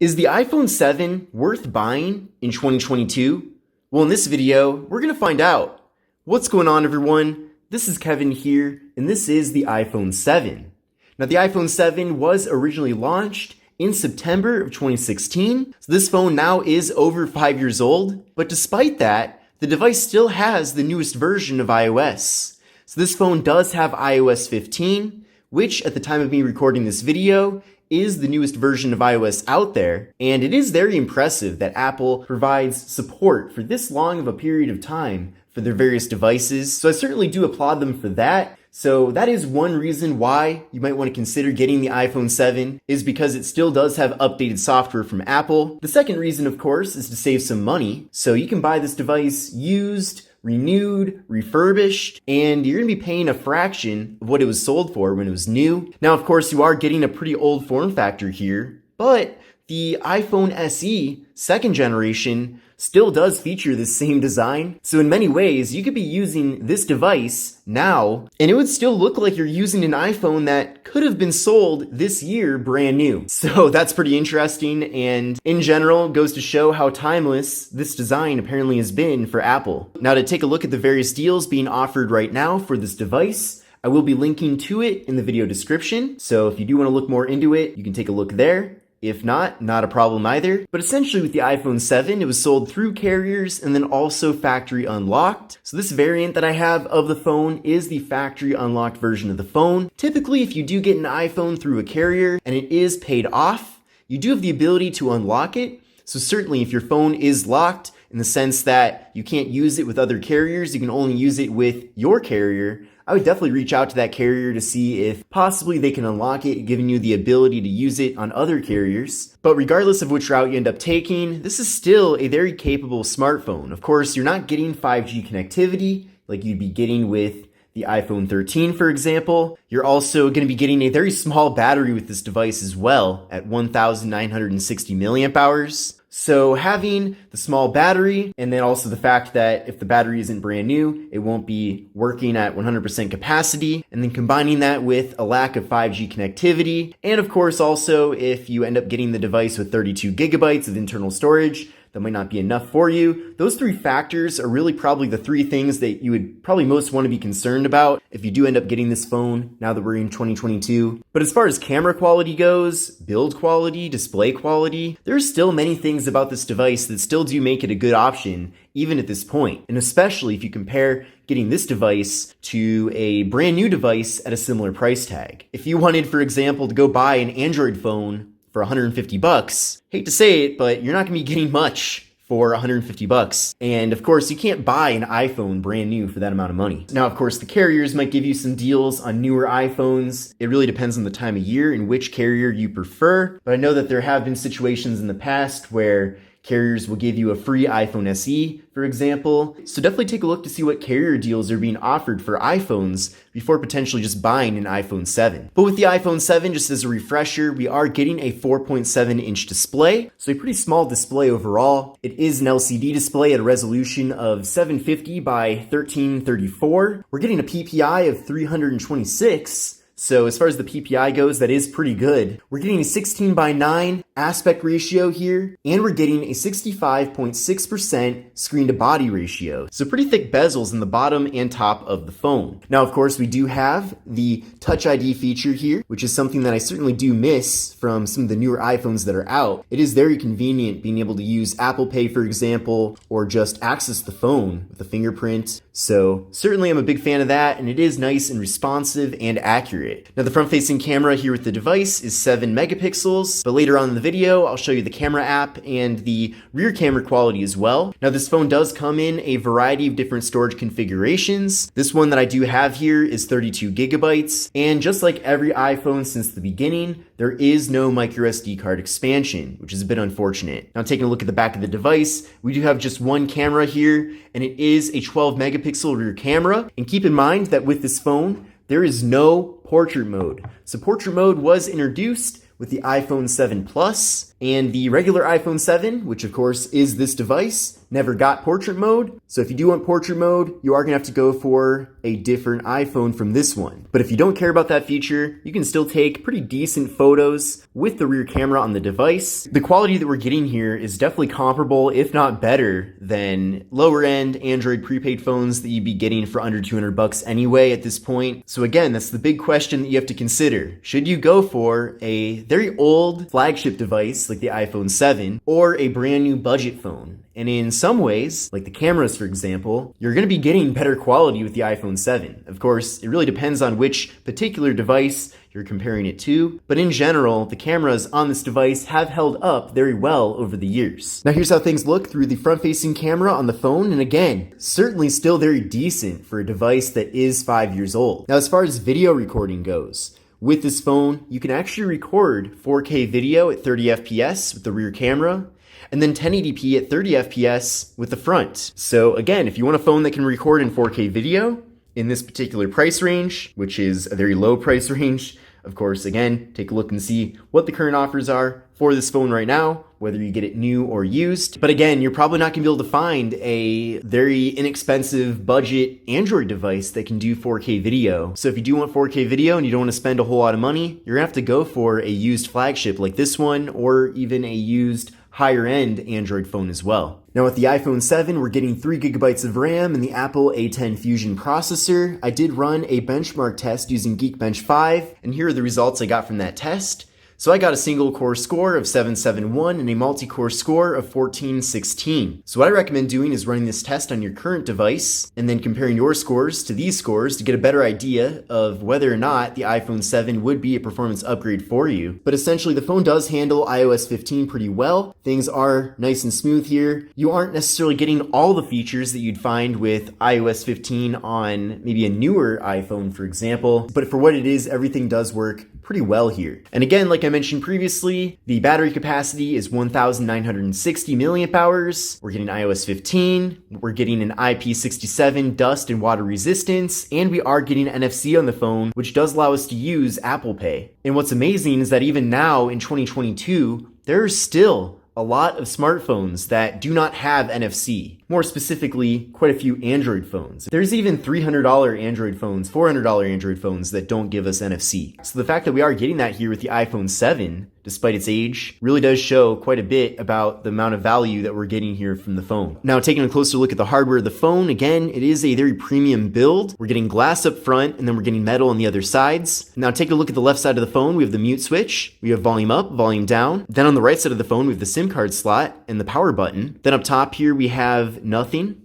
Is the iPhone 7 worth buying in 2022? Well, in this video, we're going to find out. What's going on, everyone? This is Kevin here, and this is the iPhone 7. Now, the iPhone 7 was originally launched in September of 2016, so this phone now is over 5 years old, but despite that, the device still has the newest version of iOS. So this phone does have iOS 15, which at the time of me recording this video is the newest version of iOS out there, and it is very impressive that Apple provides support for this long of a period of time for their various devices, so I certainly do applaud them for that. So that is one reason why you might want to consider getting the iPhone 7, is because it still does have updated software from Apple. The second reason, of course, is to save some money, so you can buy this device used, renewed, refurbished, and you're going to be paying a fraction of what it was sold for when it was new. Now, of course, you are getting a pretty old form factor here, but the iPhone SE second generation still does feature this same design. So in many ways, you could be using this device now, and it would still look like you're using an iPhone that could have been sold this year brand new. So that's pretty interesting, and in general, goes to show how timeless this design apparently has been for Apple. Now, to take a look at the various deals being offered right now for this device, I will be linking to it in the video description. So if you do want to look more into it, you can take a look there. If not a problem either. But essentially with the iPhone 7, it was sold through carriers and then also factory unlocked. So this variant that I have of the phone is the factory unlocked version of the phone. Typically, if you do get an iPhone through a carrier and it is paid off, you do have the ability to unlock it. So certainly if your phone is locked in the sense that you can't use it with other carriers, you can only use it with your carrier, I would definitely reach out to that carrier to see if possibly they can unlock it, giving you the ability to use it on other carriers. But regardless of which route you end up taking, this is still a very capable smartphone. Of course, you're not getting 5G connectivity like you'd be getting with the iPhone 13, for example. You're also going to be getting a very small battery with this device as well at 1,960 milliamp hours. So having the small battery, and then also the fact that if the battery isn't brand new, it won't be working at 100% capacity, and then combining that with a lack of 5G connectivity, and of course also if you end up getting the device with 32 gigabytes of internal storage, that might not be enough for you. Those three factors are really probably the three things that you would probably most want to be concerned about if you do end up getting this phone now that we're in 2022. But as far as camera quality goes, build quality, display quality, there's still many things about this device that still do make it a good option even at this point. And especially if you compare getting this device to a brand new device at a similar price tag. If you wanted, for example, to go buy an Android phone for $150, hate to say it, but you're not going to be getting much for $150. And of course, you can't buy an iPhone brand new for that amount of money. Now, of course, the carriers might give you some deals on newer iPhones. It really depends on the time of year and which carrier you prefer. But I know that there have been situations in the past where carriers will give you a free iPhone SE, for example. So definitely take a look to see what carrier deals are being offered for iPhones before potentially just buying an iPhone 7. But with the iPhone 7, just as a refresher, we are getting a 4.7-inch display, so a pretty small display overall. It is an LCD display at a resolution of 750 by 1334. We're getting a PPI of 326. So as far as the PPI goes, that is pretty good. We're getting a 16 by 9 aspect ratio here, and we're getting a 65.6% screen to body ratio. So pretty thick bezels in the bottom and top of the phone. Now, of course, we do have the Touch ID feature here, which is something that I certainly do miss from some of the newer iPhones that are out. It is very convenient being able to use Apple Pay, for example, or just access the phone with a fingerprint. So certainly I'm a big fan of that, and it is nice and responsive and accurate. Now, the front-facing camera here with the device is 7 megapixels, but later on in the video, I'll show you the camera app and the rear camera quality as well. Now, this phone does come in a variety of different storage configurations. This one that I do have here is 32 gigabytes, and just like every iPhone since the beginning, there is no microSD card expansion, which is a bit unfortunate. Now, taking a look at the back of the device, we do have just one camera here, and it is a 12 megapixel rear camera. And keep in mind that with this phone, there is no portrait mode. So portrait mode was introduced with the iPhone 7 Plus, and the regular iPhone 7, which of course is this device, never got portrait mode. So if you do want portrait mode, you are gonna have to go for a different iPhone from this one. But if you don't care about that feature, you can still take pretty decent photos with the rear camera on the device. The quality that we're getting here is definitely comparable, if not better, than lower end Android prepaid phones that you'd be getting for under $200 anyway at this point. So again, that's the big question that you have to consider. Should you go for a very old flagship device like the iPhone 7 or a brand new budget phone? And in some ways, like the cameras for example, you're going to be getting better quality with the iPhone 7. Of course, it really depends on which particular device you're comparing it to, but in general, the cameras on this device have held up very well over the years. Now here's how things look through the front-facing camera on the phone, and again, certainly still very decent for a device that is 5 years old. Now as far as video recording goes, with this phone, you can actually record 4K video at 30 FPS with the rear camera, and then 1080p at 30 FPS with the front. So again, if you want a phone that can record in 4K video in this particular price range, which is a very low price range, of course, again, take a look and see what the current offers are for this phone right now, whether you get it new or used. But again, you're probably not gonna be able to find a very inexpensive budget Android device that can do 4K video. So if you do want 4K video and you don't wanna spend a whole lot of money, you're gonna have to go for a used flagship like this one, or even a used higher end Android phone as well. Now with the iPhone 7, we're getting 3 gigabytes of RAM and the Apple A10 Fusion processor. I did run a benchmark test using Geekbench 5, and here are the results I got from that test. So I got a single core score of 771 and a multi-core score of 1416. So what I recommend doing is running this test on your current device and then comparing your scores to these scores to get a better idea of whether or not the iPhone 7 would be a performance upgrade for you. But essentially the phone does handle iOS 15 pretty well. Things are nice and smooth here. You aren't necessarily getting all the features that you'd find with iOS 15 on maybe a newer iPhone, for example. But for what it is, everything does work pretty well here. And again, like I mentioned previously, the battery capacity is 1,960 milliamp hours. We're getting iOS 15. We're getting an IP67 dust and water resistance, and we are getting NFC on the phone, which does allow us to use Apple Pay. And what's amazing is that even now in 2022, there are still a lot of smartphones that do not have NFC. More specifically, quite a few Android phones. There's even $300 Android phones, $400 Android phones that don't give us NFC. So the fact that we are getting that here with the iPhone 7, despite its age, really does show quite a bit about the amount of value that we're getting here from the phone. Now, taking a closer look at the hardware of the phone, again, it is a very premium build. We're getting glass up front, and then we're getting metal on the other sides. Now, take a look at the left side of the phone. We have the mute switch. We have volume up, volume down. Then on the right side of the phone, we have the SIM card slot and the power button. Then up top here, we have nothing.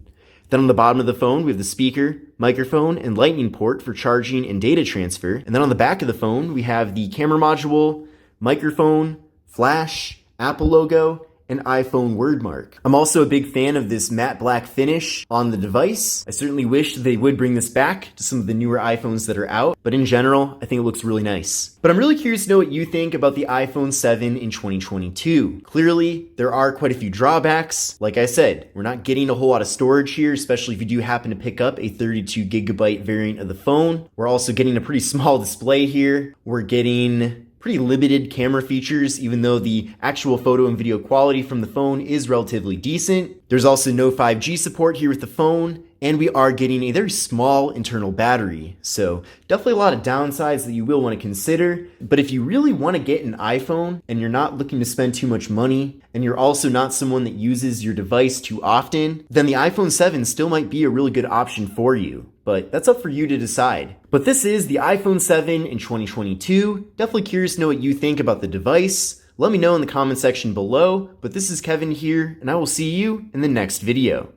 Then on the bottom of the phone, we have the speaker, microphone, and lightning port for charging and data transfer. And then on the back of the phone, we have the camera module, microphone, flash, Apple logo, and iPhone word mark. I'm also a big fan of this matte black finish on the device. I certainly wish they would bring this back to some of the newer iPhones that are out, but in general, I think it looks really nice. But I'm really curious to know what you think about the iPhone 7 in 2022. Clearly, there are quite a few drawbacks. Like I said, we're not getting a whole lot of storage here, especially if you do happen to pick up a 32 gigabyte variant of the phone. We're also getting a pretty small display here. We're getting pretty limited camera features, even though the actual photo and video quality from the phone is relatively decent. There's also no 5G support here with the phone, and we are getting a very small internal battery. So definitely a lot of downsides that you will want to consider. But if you really want to get an iPhone and you're not looking to spend too much money, and you're also not someone that uses your device too often, then the iPhone 7 still might be a really good option for you. But that's up for you to decide. But this is the iPhone 7 in 2022. Definitely curious to know what you think about the device. Let me know in the comment section below. But this is Kevin here, and I will see you in the next video.